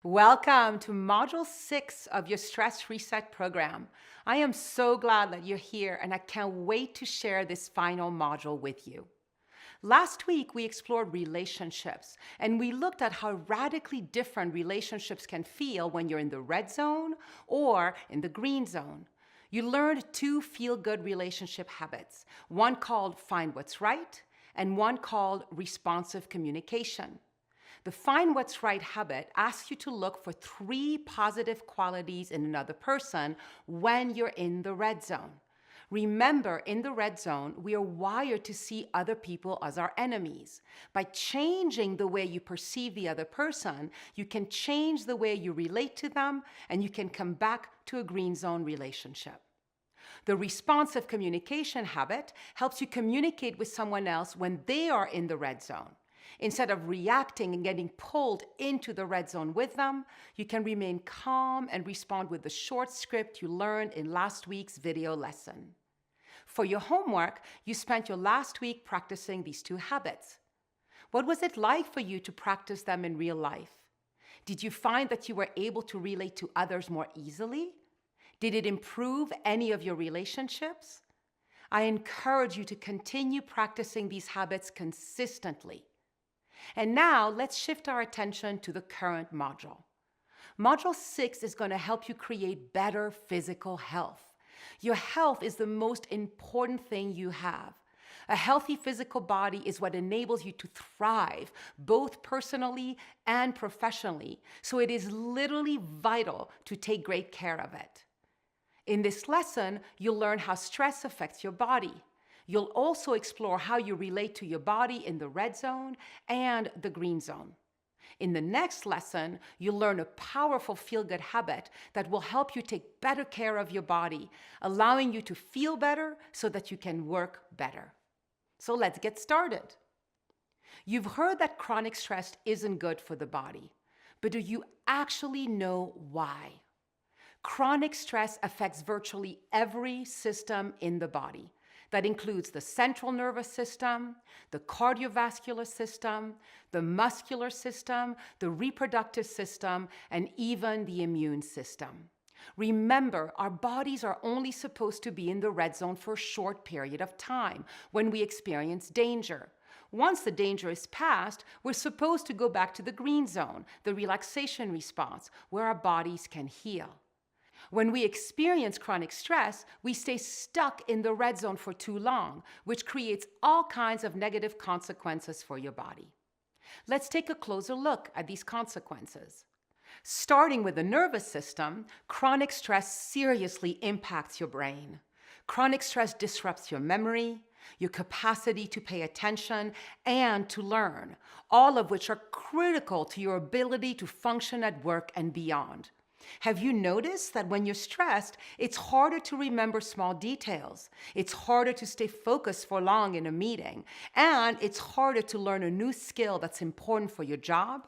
Welcome to Module 6 of your Stress Reset program. I am so glad that you're here and I can't wait to share this final module with you. Last week, we explored relationships and we looked at how radically different relationships can feel when you're in the red zone or in the green zone. You learned two feel-good relationship habits, one called Find What's Right and one called Responsive Communication. The Find What's Right habit asks you to look for three positive qualities in another person when you're in the red zone. Remember, in the red zone, we are wired to see other people as our enemies. By changing the way you perceive the other person, you can change the way you relate to them, and you can come back to a green zone relationship. The responsive communication habit helps you communicate with someone else when they are in the red zone. Instead of reacting and getting pulled into the red zone with them, you can remain calm and respond with the short script you learned in last week's video lesson. For your homework, you spent your last week practicing these two habits. What was it like for you to practice them in real life? Did you find that you were able to relate to others more easily? Did it improve any of your relationships? I encourage you to continue practicing these habits consistently. And now let's shift our attention to the current module. Module 6 is going to help you create better physical health. Your health is the most important thing you have. A healthy physical body is what enables you to thrive, both personally and professionally, so it is literally vital to take great care of it. In this lesson, you'll learn how stress affects your body. You'll also explore how you relate to your body in the red zone and the green zone. In the next lesson, you'll learn a powerful feel-good habit that will help you take better care of your body, allowing you to feel better so that you can work better. So let's get started. You've heard that chronic stress isn't good for the body, but do you actually know why? Chronic stress affects virtually every system in the body. That includes the central nervous system, the cardiovascular system, the muscular system, the reproductive system, and even the immune system. Remember, our bodies are only supposed to be in the red zone for a short period of time when we experience danger. Once the danger is past, we're supposed to go back to the green zone, the relaxation response, where our bodies can heal. When we experience chronic stress, we stay stuck in the red zone for too long, which creates all kinds of negative consequences for your body. Let's take a closer look at these consequences. Starting with the nervous system, chronic stress seriously impacts your brain. Chronic stress disrupts your memory, your capacity to pay attention, and to learn, all of which are critical to your ability to function at work and beyond. Have you noticed that when you're stressed, it's harder to remember small details, it's harder to stay focused for long in a meeting, and it's harder to learn a new skill that's important for your job?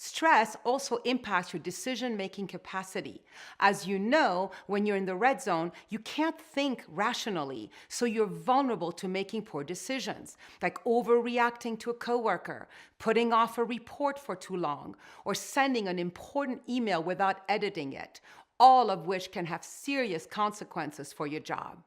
Stress also impacts your decision-making capacity. As you know, when you're in the red zone, you can't think rationally, so you're vulnerable to making poor decisions, like overreacting to a coworker, putting off a report for too long, or sending an important email without editing it, all of which can have serious consequences for your job.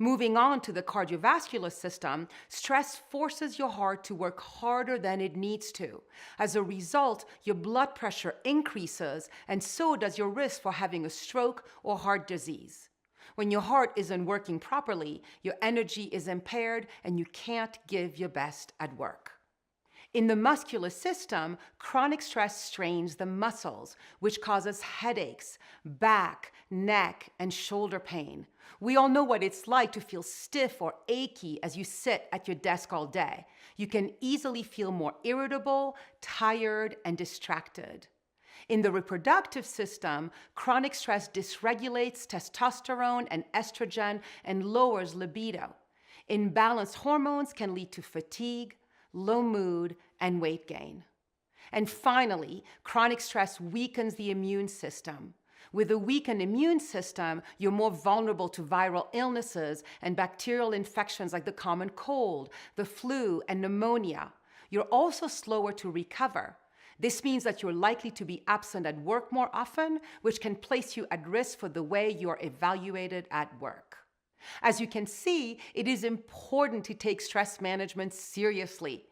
Moving on to the cardiovascular system, stress forces your heart to work harder than it needs to. As a result, your blood pressure increases, and so does your risk for having a stroke or heart disease. When your heart isn't working properly, your energy is impaired and you can't give your best at work. In the muscular system, chronic stress strains the muscles, which causes headaches, back, neck, and shoulder pain. We all know what it's like to feel stiff or achy as you sit at your desk all day. You can easily feel more irritable, tired, and distracted. In the reproductive system, chronic stress dysregulates testosterone and estrogen and lowers libido. Imbalanced hormones can lead to fatigue, low mood, and weight gain. And finally, chronic stress weakens the immune system. With a weakened immune system, you're more vulnerable to viral illnesses and bacterial infections like the common cold, the flu, and pneumonia. You're also slower to recover. This means that you're likely to be absent at work more often, which can place you at risk for the way you're evaluated at work. As you can see, it is important to take stress management seriously.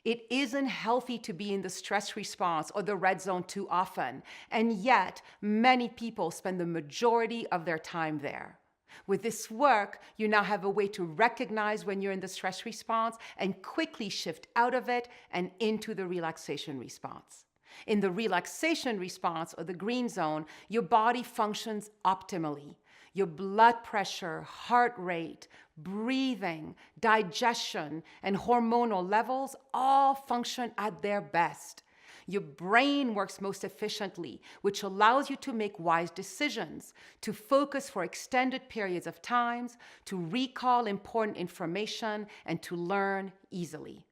It isn't healthy to be in the stress response or the red zone too often, and yet many people spend the majority of their time there. With this work, you now have a way to recognize when you're in the stress response and quickly shift out of it and into the relaxation response. In the relaxation response, or the green zone, your body functions optimally. Your blood pressure, heart rate, breathing, digestion, and hormonal levels all function at their best. Your brain works most efficiently, which allows you to make wise decisions, to focus for extended periods of time, to recall important information, and to learn easily.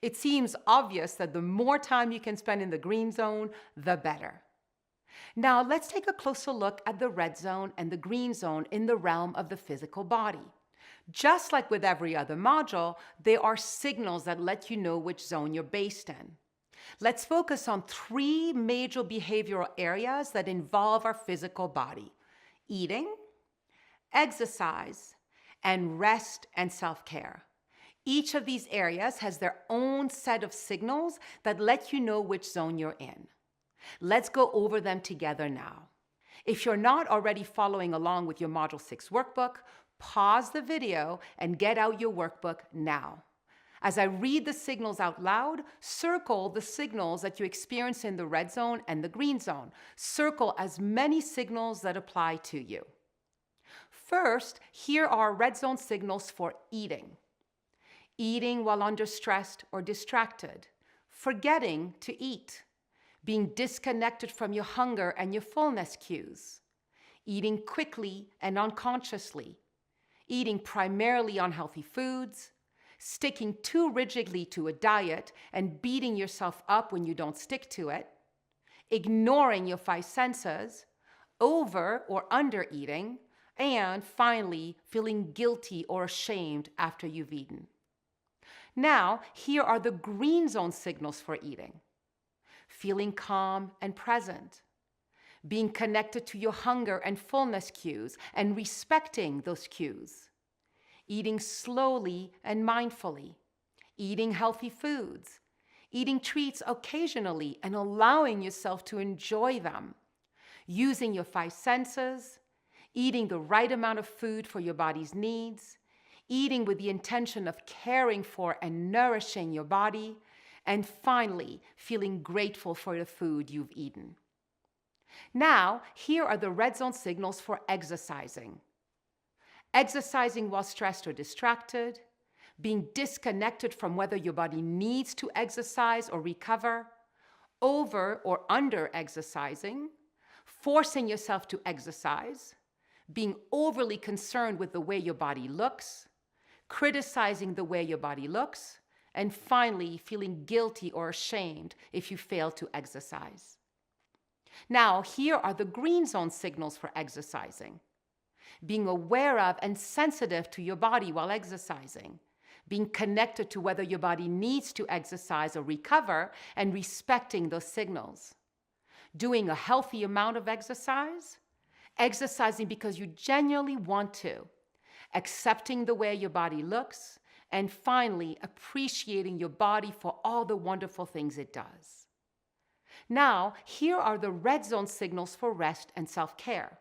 It seems obvious that the more time you can spend in the green zone, the better. Now, let's take a closer look at the red zone and the green zone in the realm of the physical body. Just like with every other module, there are signals that let you know which zone you're based in. Let's focus on 3 major behavioral areas that involve our physical body: eating, exercise, and rest and self-care. Each of these areas has their own set of signals that let you know which zone you're in. Let's go over them together now. If you're not already following along with your Module 6 workbook, pause the video and get out your workbook now. As I read the signals out loud, circle the signals that you experience in the red zone and the green zone. Circle as many signals that apply to you. First, here are red zone signals for eating. Eating while under stress or distracted. Forgetting to eat. Being disconnected from your hunger and your fullness cues. Eating quickly and unconsciously. Eating primarily unhealthy foods. Sticking too rigidly to a diet and beating yourself up when you don't stick to it. Ignoring your 5 senses. Over or under eating. And finally, feeling guilty or ashamed after you've eaten. Now, here are the green zone signals for eating. Feeling calm and present. Being connected to your hunger and fullness cues and respecting those cues. Eating slowly and mindfully. Eating healthy foods. Eating treats occasionally and allowing yourself to enjoy them. Using your 5 senses. Eating the right amount of food for your body's needs. Eating with the intention of caring for and nourishing your body. And finally, feeling grateful for the food you've eaten. Now, here are the red zone signals for exercising. Exercising while stressed or distracted. Being disconnected from whether your body needs to exercise or recover. Over or under exercising. Forcing yourself to exercise. Being overly concerned with the way your body looks. Criticizing the way your body looks. And finally, feeling guilty or ashamed if you fail to exercise. Now, here are the green zone signals for exercising. Being aware of and sensitive to your body while exercising. Being connected to whether your body needs to exercise or recover and respecting those signals. Doing a healthy amount of exercise. Exercising because you genuinely want to. Accepting the way your body looks. And finally, appreciating your body for all the wonderful things it does. Now, here are the red zone signals for rest and self-care.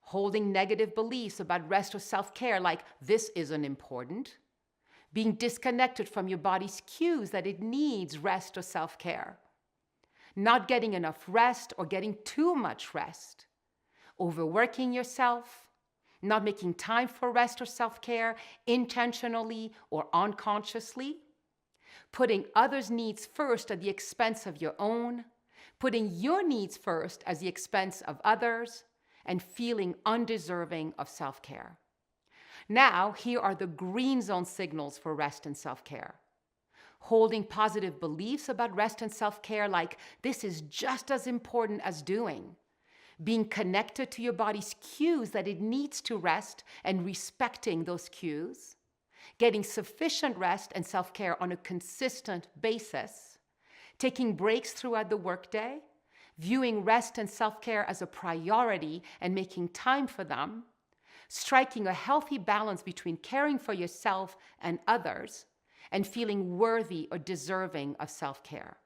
Holding negative beliefs about rest or self-care like this isn't important. Being disconnected from your body's cues that it needs rest or self-care. Not getting enough rest or getting too much rest. Overworking yourself. Not making time for rest or self-care intentionally or unconsciously. Putting others' needs first at the expense of your own. Putting your needs first at the expense of others. And feeling undeserving of self-care. Now, here are the green zone signals for rest and self-care. Holding positive beliefs about rest and self-care like this is just as important as doing. Being connected to your body's cues that it needs to rest and respecting those cues. Getting sufficient rest and self-care on a consistent basis. taking breaks throughout the workday, viewing rest and self-care as a priority and making time for them, striking a healthy balance between caring for yourself and others, and feeling worthy or deserving of self-care.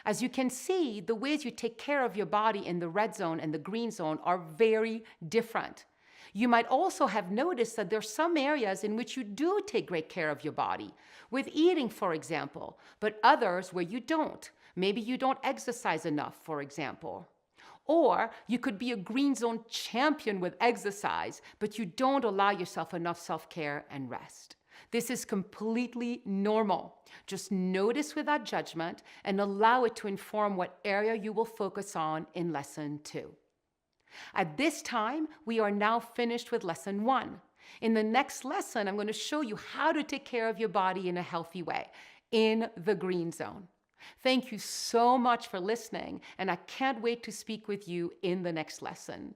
As you can see, the ways you take care of your body in the red zone and the green zone are very different. You might also have noticed that there are some areas in which you do take great care of your body, with eating, for example, but others where you don't. Maybe you don't exercise enough, for example. Or you could be a green zone champion with exercise, but you don't allow yourself enough self-care and rest. This is completely normal. Just notice without judgment and allow it to inform what area you will focus on in lesson 2. At this time, we are now finished with lesson 1. In the next lesson, I'm going to show you how to take care of your body in a healthy way, in the green zone. Thank you so much for listening, and I can't wait to speak with you in the next lesson.